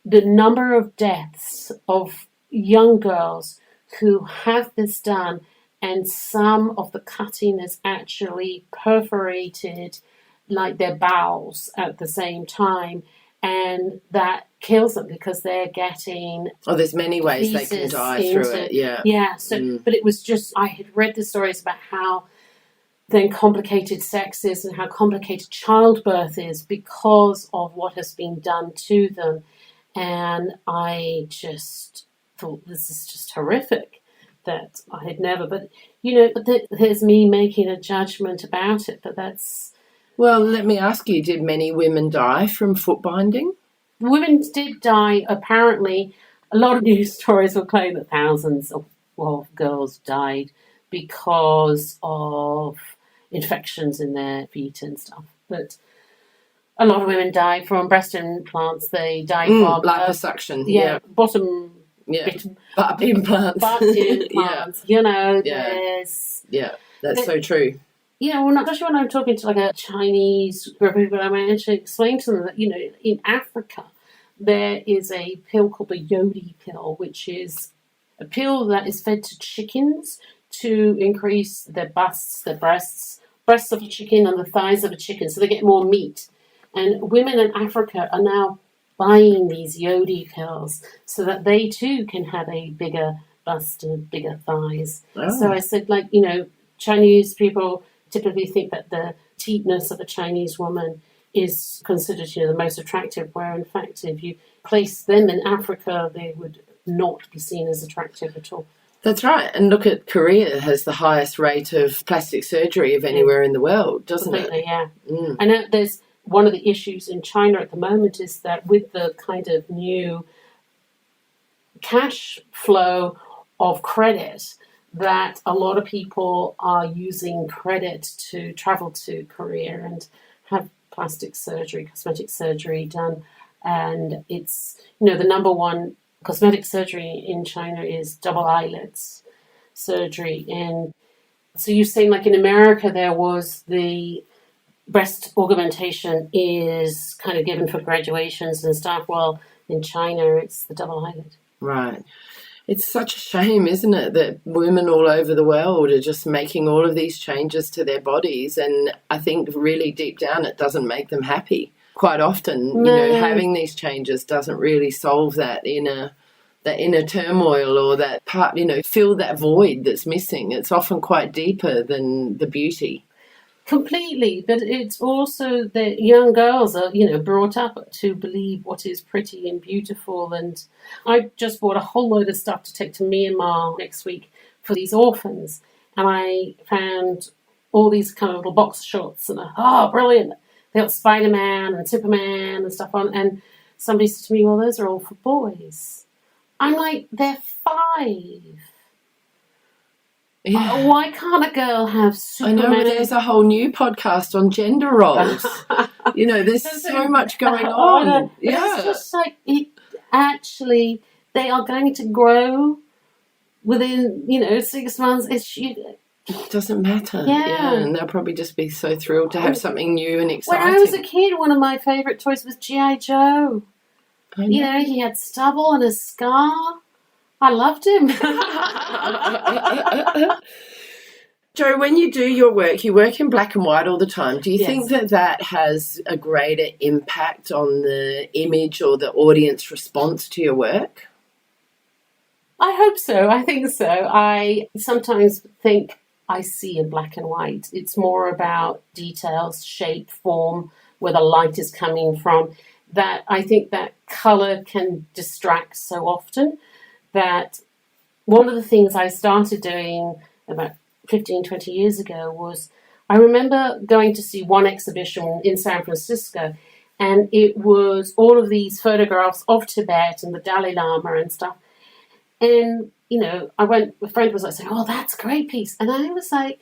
the number of deaths of young girls who have this done, and some of the cutting is actually perforated like their bowels at the same time, and that kills them because they're getting... Oh, there's many ways they can die through it, yeah. Yeah, but it was just... I had read the stories about how then complicated sex is and how complicated childbirth is because of what has been done to them. And I just thought, this is just horrific, that I had never... But, there's me making a judgment about it, but that's... Well, let me ask you, did many women die from foot binding? Women did die, apparently. A lot of news stories will claim that thousands of girls died because of infections in their feet and stuff. But a lot of women die from breast implants. They die from... liposuction. Bottom... Yeah, butt implants. Butt implants. Yeah. There's... Yeah, that's so true. Especially when I'm talking to a Chinese group of people, I actually explain to them that, in Africa, there is a pill called the Yodi pill, which is a pill that is fed to chickens to increase their busts, their breasts of a chicken and the thighs of a chicken, so they get more meat. And women in Africa are now buying these Yodi pills so that they too can have a bigger bust and bigger thighs. Oh. So I said, Chinese people typically think that the petiteness of a Chinese woman is considered, the most attractive, where in fact, if you place them in Africa, they would not be seen as attractive at all. That's right. And look at Korea has the highest rate of plastic surgery of anywhere in the world, doesn't Completely, it? Yeah. I know there's one of the issues in China at the moment is that with the kind of new cash flow of credit, that a lot of people are using credit to travel to Korea and have plastic surgery, cosmetic surgery done. And it's, the number one cosmetic surgery in China is double eyelids surgery. And so you're saying, in America, there was the breast augmentation is kind of given for graduations and stuff. Well, in China, it's the double eyelid. Right. It's such a shame, isn't it, that women all over the world are just making all of these changes to their bodies, and I think really deep down it doesn't make them happy. Quite often, having these changes doesn't really solve that inner turmoil or that part, fill that void that's missing. It's often quite deeper than the beauty. Completely, but it's also that young girls are, brought up to believe what is pretty and beautiful. And I just bought a whole load of stuff to take to Myanmar next week for these orphans. And I found all these kind of little box shorts and, brilliant. They got Spider-Man and Superman and stuff on. And somebody said to me, well, those are all for boys. I'm like, they're 5. Yeah. Why can't a girl have Superman? I know, there's a whole new podcast on gender roles. There's so much going on. It's just like, they are going to grow within, 6 months. It doesn't matter. Yeah. And they'll probably just be so thrilled to have something new and exciting. When I was a kid, one of my favourite toys was G.I. Joe. He had stubble and a scar. I loved him. Jo, when you do your work, you work in black and white all the time. Do you think that has a greater impact on the image or the audience response to your work? I hope so. I think so. I sometimes think I see in black and white. It's more about details, shape, form, where the light is coming from. That I think that colour can distract so often. That one of the things I started doing about 15, 20 years ago was, I remember going to see one exhibition in San Francisco, and it was all of these photographs of Tibet and the Dalai Lama and stuff. And, I went, a friend was like saying, oh, that's a great piece. And I was like,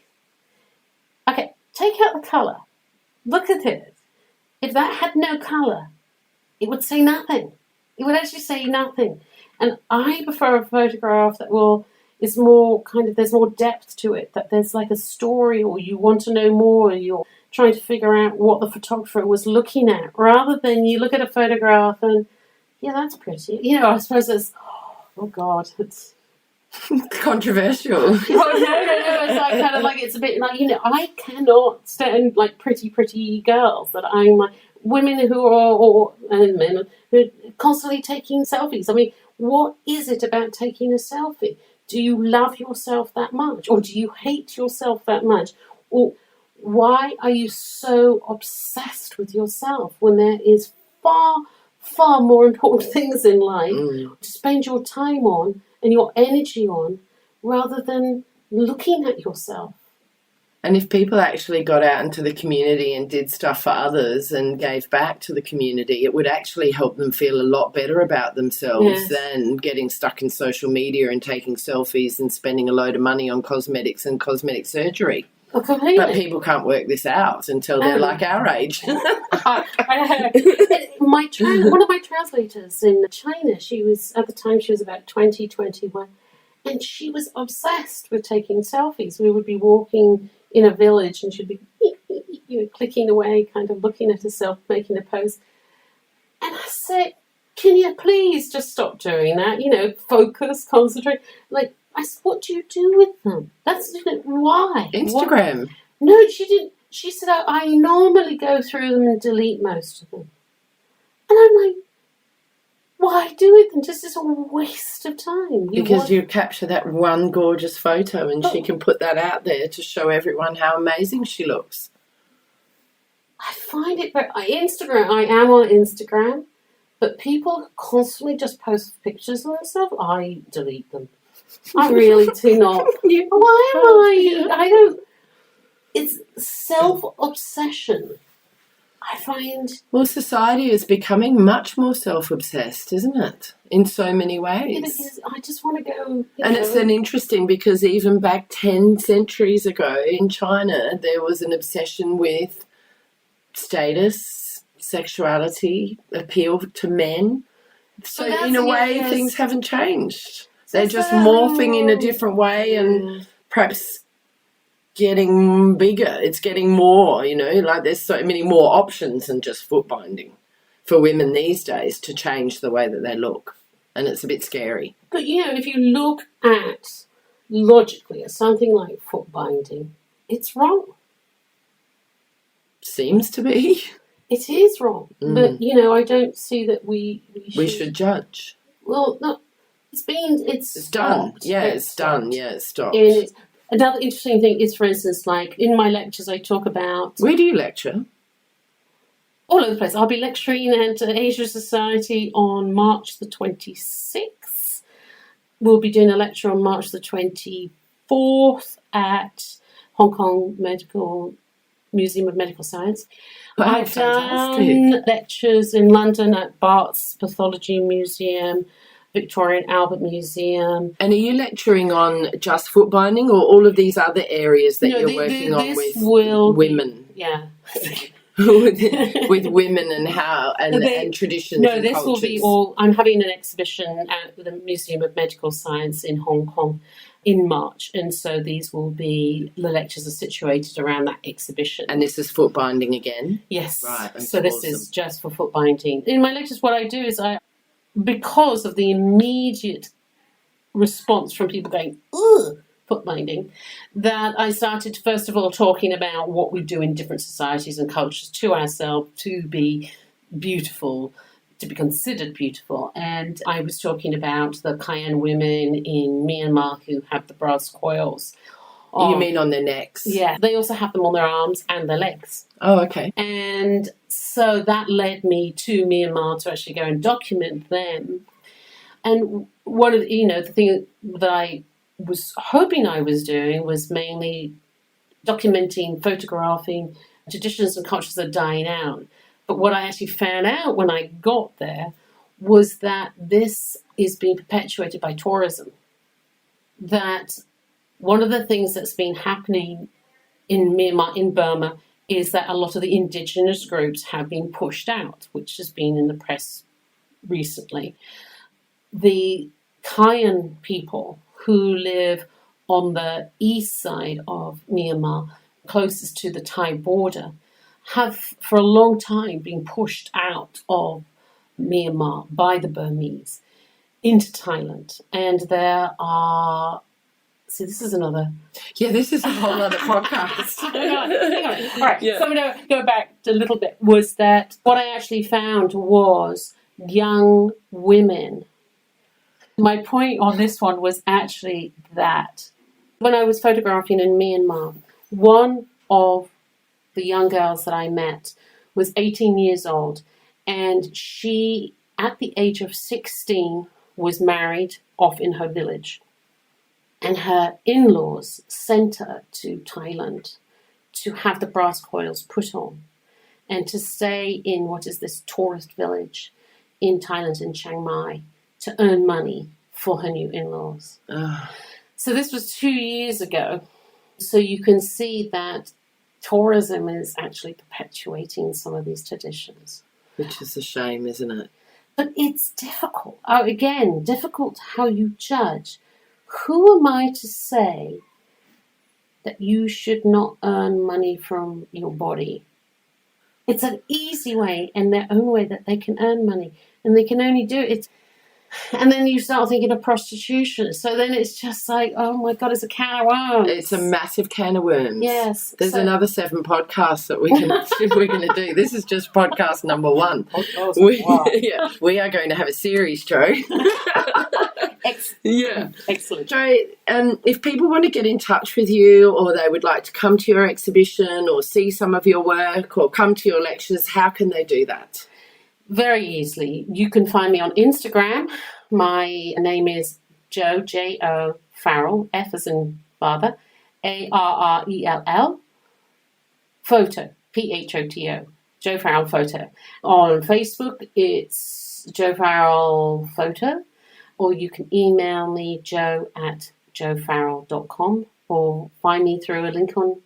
okay, take out the colour. Look at it. If that had no colour, it would say nothing. It would actually say nothing. And I prefer a photograph that is more there's more depth to it, that there's like a story, or you want to know more, or you're trying to figure out what the photographer was looking at, rather than you look at a photograph and, yeah, that's pretty. I suppose it's, oh God, it's controversial. No, it's like kind of like, it's a bit like, I cannot stand like pretty girls that I'm like, women who are, and men who are constantly taking selfies. I mean, what is it about taking a selfie? Do you love yourself that much? Or do you hate yourself that much? Or why are you so obsessed with yourself when there is far, far more important things in life to spend your time on and your energy on, rather than looking at yourself? And if people actually got out into the community and did stuff for others and gave back to the community, it would actually help them feel a lot better about themselves than getting stuck in social media and taking selfies and spending a load of money on cosmetics and cosmetic surgery. Oh, completely. But people can't work this out until they're like our age. One of my translators in China, she was, at the time, she was about 20, 21, and she was obsessed with taking selfies. We would be walking in a village and she'd be clicking away, kind of looking at herself, making a pose. And I said, can you please just stop doing that? Focus, concentrate. Like, I said, what do you do with them? That's why? Instagram. What? No, she didn't. She said, I normally go through them and delete most of them. And I'm like, why do it then? Just it's a waste of time. You capture that one gorgeous photo and she can put that out there to show everyone how amazing she looks. I find it very... Instagram, I am on Instagram, but people constantly just post pictures of themselves. I delete them. I really do not. Why am I don't... It's self-obsession. I find... Well, society is becoming much more self-obsessed, isn't it? In so many ways. I just want to go... It's then interesting because even back 10 centuries ago in China, there was an obsession with status, sexuality, appeal to men. So in a way, things haven't changed. They're just morphing in a different way and perhaps getting bigger. It's getting more, like there's so many more options than just foot binding for women these days to change the way that they look. And it's a bit scary. But, if you look at, logically, at something like foot binding, it's wrong. Seems to be. It is wrong. But, I don't see that we should judge. Well, no, it's done. stopped. Yeah, it's done. Yeah, it's stopped. And another interesting thing is, for instance, like in my lectures, I talk about... Where do you lecture? All over the place. I'll be lecturing at Asia Society on March the 26th. We'll be doing a lecture on March the 24th at Hong Kong Museum of Medical Science. Wow, I've done lectures in London at Bart's Pathology Museum, Victoria and Albert Museum. And are you lecturing on just foot binding or all of these other areas that you're working on with women? Yeah. with women and how and traditions. No, and this cultures. will be all. I'm having an exhibition at the Museum of Medical Science in Hong Kong in March, and so these will be the lectures are situated around that exhibition. And this is foot binding again. Yes, right. So this is just for foot binding. In my lectures, what I do is because of the immediate response from people going, ugh, foot binding, that I started, first of all, talking about what we do in different societies and cultures to ourselves to be beautiful, to be considered beautiful. And I was talking about the Cayenne women in Myanmar who have the brass coils. You mean on their necks? Yeah. They also have them on their arms and their legs. Oh, okay. And so that led me to Myanmar to actually go and document them. And one of the thing that I was hoping I was doing was mainly documenting, photographing traditions and cultures that are dying out. But what I actually found out when I got there was that this is being perpetuated by tourism. That one of the things that's been happening in Myanmar, in Burma, is that a lot of the indigenous groups have been pushed out, which has been in the press recently. The Cayenne people who live on the east side of Myanmar, closest to the Thai border, have for a long time been pushed out of Myanmar by the Burmese into Thailand. And there are... See, this is another... Yeah, this is a whole other podcast. Hang on. All right, yeah. So I'm going to go back a little bit. Was that what I actually found was young women. My point on this one was actually that when I was photographing in Myanmar, one of the young girls that I met was 18 years old, and she, at the age of 16, was married off in her village. And her in-laws sent her to Thailand to have the brass coils put on and to stay in what is this tourist village in Thailand, in Chiang Mai, to earn money for her new in-laws. So this was 2 years ago. So you can see that tourism is actually perpetuating some of these traditions. Which is a shame, isn't it? But it's difficult. Again, difficult how you judge. Who am I to say that you should not earn money from your body? It's an easy way and their own way that they can earn money. And they can only do it. And then you start thinking of prostitution. So then it's just like, oh my God, it's a can of worms. It's a massive can of worms. Yes. There's another 7 podcasts that we're going to do. This is just podcast number 1. We are going to have a series, Joe. Excellent. Joe, if people want to get in touch with you, or they would like to come to your exhibition or see some of your work or come to your lectures, how can they do that? Very easily. You can find me on Instagram. My name is Jo, J-O, Farrell, F as in father, A-R-R-E-L-L, photo, P-H-O-T-O, Jo Farrell Photo. On Facebook, it's Jo Farrell Photo, or you can email me, jo@jofarrell.com, or find me through a link on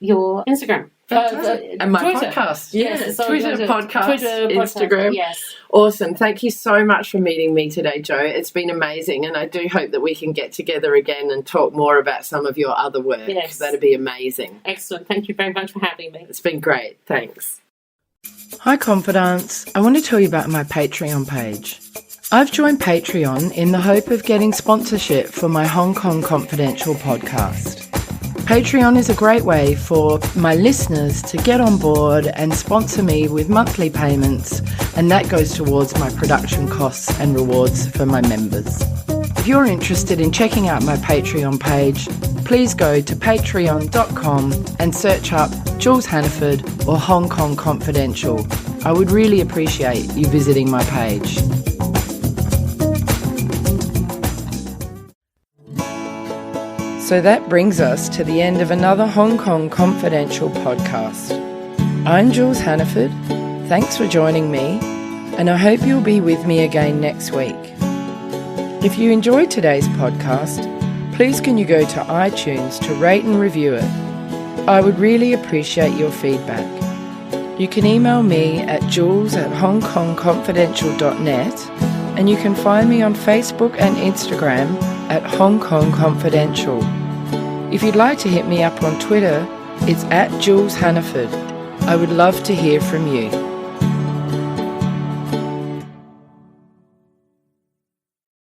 your Instagram. And my Twitter. Podcast. Yes, Twitter, podcast, Instagram. Yes. Awesome. Thank you so much for meeting me today, Joe. It's been amazing, and I do hope that we can get together again and talk more about some of your other work. Yes. That'd be amazing. Excellent. Thank you very much for having me. It's been great. Thanks. Hi, Confidants. I want to tell you about my Patreon page. I've joined Patreon in the hope of getting sponsorship for my Hong Kong Confidential podcast. Patreon is a great way for my listeners to get on board and sponsor me with monthly payments, and that goes towards my production costs and rewards for my members. If you're interested in checking out my Patreon page, please go to patreon.com and search up Jules Hannaford or Hong Kong Confidential. I would really appreciate you visiting my page. So that brings us to the end of another Hong Kong Confidential podcast. I'm Jules Hannaford. Thanks for joining me, and I hope you'll be with me again next week. If you enjoyed today's podcast, please can you go to iTunes to rate and review it. I would really appreciate your feedback. You can email me at jules@hongkongconfidential.net, and you can find me on Facebook and Instagram at Hong Kong Confidential. If you'd like to hit me up on Twitter, it's at Jules Hannaford. I would love to hear from you.